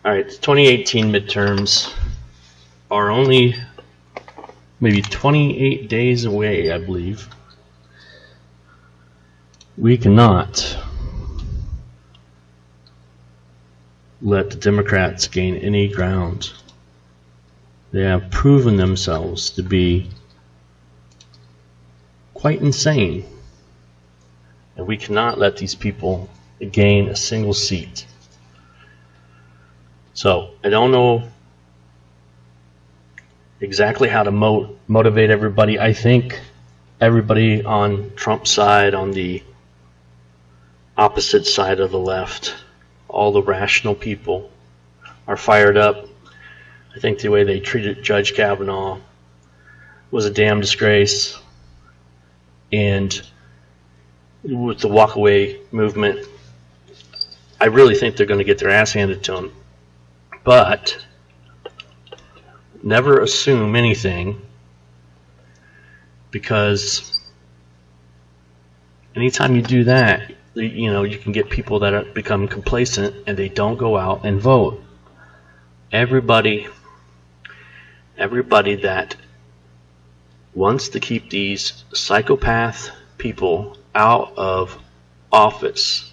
All right, the 2018 midterms are only maybe 28 days away, I believe. We cannot let the Democrats gain any ground. They have proven themselves to be quite insane, and we cannot let these people gain a single seat. So I don't know exactly how to motivate everybody. I think everybody on Trump's side, on the opposite side of the left, all the rational people are fired up. I think the way they treated Judge Kavanaugh was a damn disgrace. And with the walkaway movement, I really think they're going to get their ass handed to them. But never assume anything, because anytime you do that, you can get people that become complacent and they don't go out and vote. Everybody that wants to keep these psychopath people out of office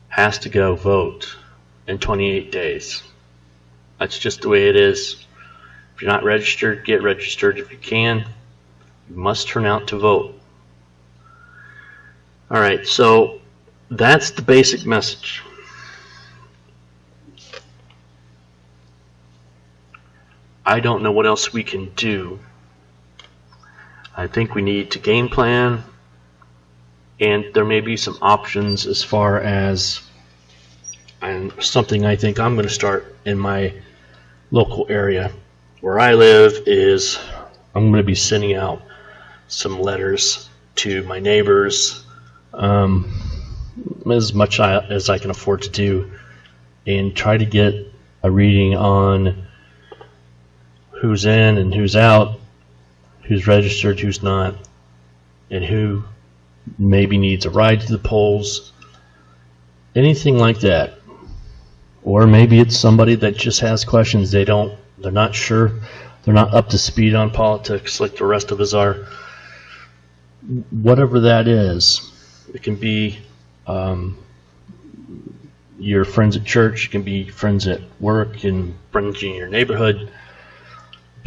has to go vote in 28 days. That's just the way it is. If you're not registered, get registered. If you can, you must turn out to vote. All right, so that's the basic message. I don't know what else we can do. I think we need to game plan, and there may be some options as far as, and something I think I'm going to start in my local area where I live is I'm going to be sending out some letters to my neighbors, as much as I can afford to do, and try to get a reading on who's in and who's out, who's registered, who's not, and who maybe needs a ride to the polls, anything like that. Or maybe it's somebody that just has questions. They're not sure, they're not up to speed on politics like the rest of us are. Whatever that is, it can be your friends at church, it can be friends at work, and friends in your neighborhood.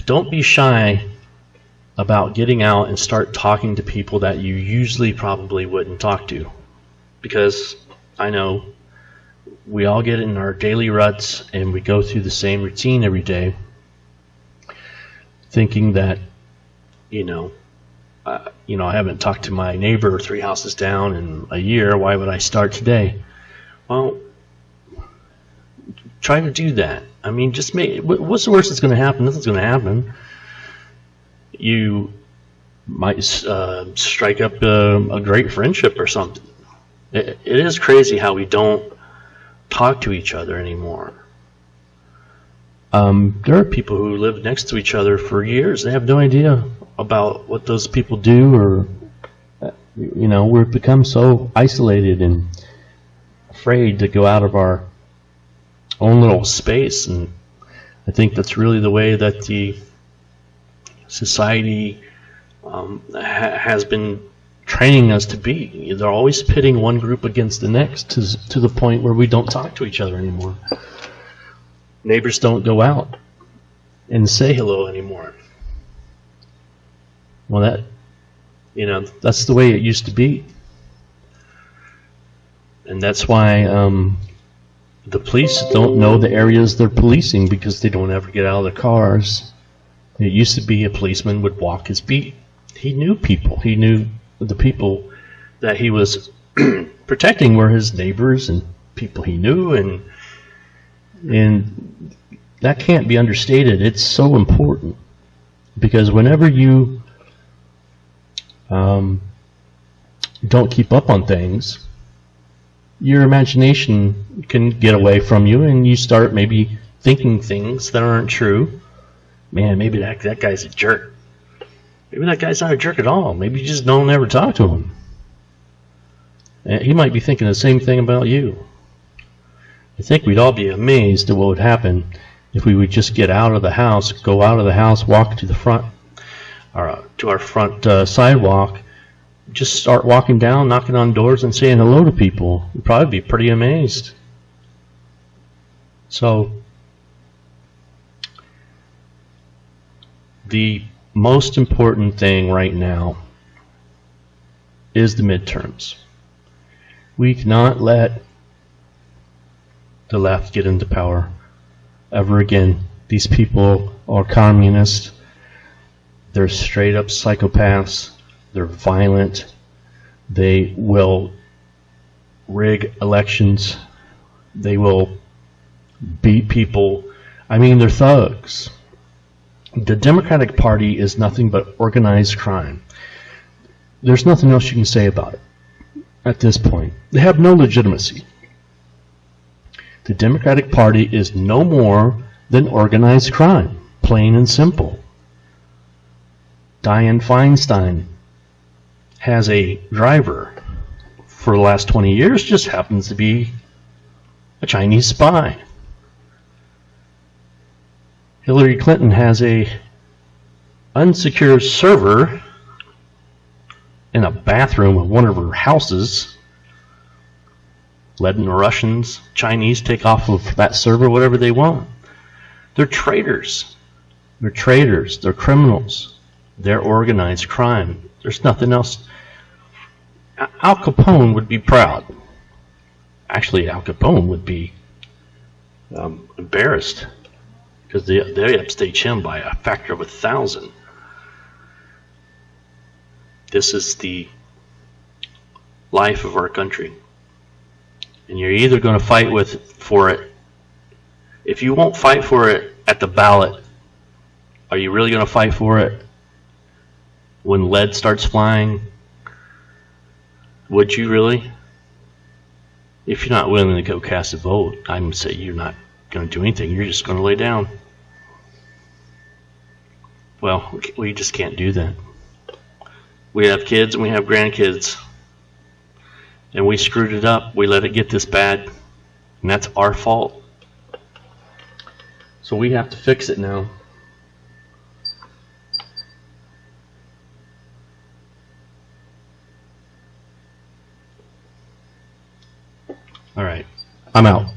Don't be shy about getting out and start talking to people that you usually probably wouldn't talk to, because I know we all get in our daily ruts and we go through the same routine every day, thinking that I haven't talked to my neighbor 3 houses down in a year, why would I start today? Well, try to do that. I mean, just what's the worst that's going to happen? Nothing's going to happen. You might strike up a great friendship or something. It is crazy how we don't talk to each other anymore. There are people who live next to each other for years. They have no idea about what those people do, or we've become so isolated and afraid to go out of our own little space. And I think that's really the way that the society has been training us to be. They're always pitting one group against the next to the point where we don't talk to each other anymore. Neighbors don't go out and say hello anymore. Well, that's the way it used to be. And that's why the police don't know the areas they're policing, because they don't ever get out of their cars. It used to be a policeman would walk his beat. He knew people. He knew the people that he was protecting were his neighbors and people he knew, and that can't be understated. It's so important, because whenever you don't keep up on things, your imagination can get away from you, and you start maybe thinking things that aren't true. Man, maybe that guy's a jerk. Maybe that guy's not a jerk at all. Maybe you just don't ever talk to him. And he might be thinking the same thing about you. I think we'd all be amazed at what would happen if we would just get out of the house, go out of the house, walk to the front, or to our front sidewalk, just start walking down, knocking on doors and saying hello to people. We'd probably be pretty amazed. So the most important thing right now is the midterms. We cannot let the left get into power ever again. These people are communists. They're straight up psychopaths. They're violent. They will rig elections. They will beat people. I mean, they're thugs. The Democratic Party is nothing but organized crime. There's nothing else you can say about it at this point. They have no legitimacy. The Democratic Party is no more than organized crime, plain and simple. Dianne Feinstein has a driver for the last 20 years, just happens to be a Chinese spy. Hillary Clinton has a unsecured server in a bathroom of one of her houses, letting the Russians, Chinese take off of that server whatever they want. They're traitors. They're traitors. They're criminals. They're organized crime. There's nothing else. Al Capone would be proud. Actually, Al Capone would be embarrassed because they upstage him by a factor of 1,000. This is the life of our country. And you're either going to fight for it. If you won't fight for it at the ballot, are you really going to fight for it when lead starts flying? Would you really? If you're not willing to go cast a vote, I would say you're not going to do anything. You're just going to lay down. Well, we just can't do that. We have kids and we have grandkids. And we screwed it up. We let it get this bad. And that's our fault. So we have to fix it now. All right. I'm out.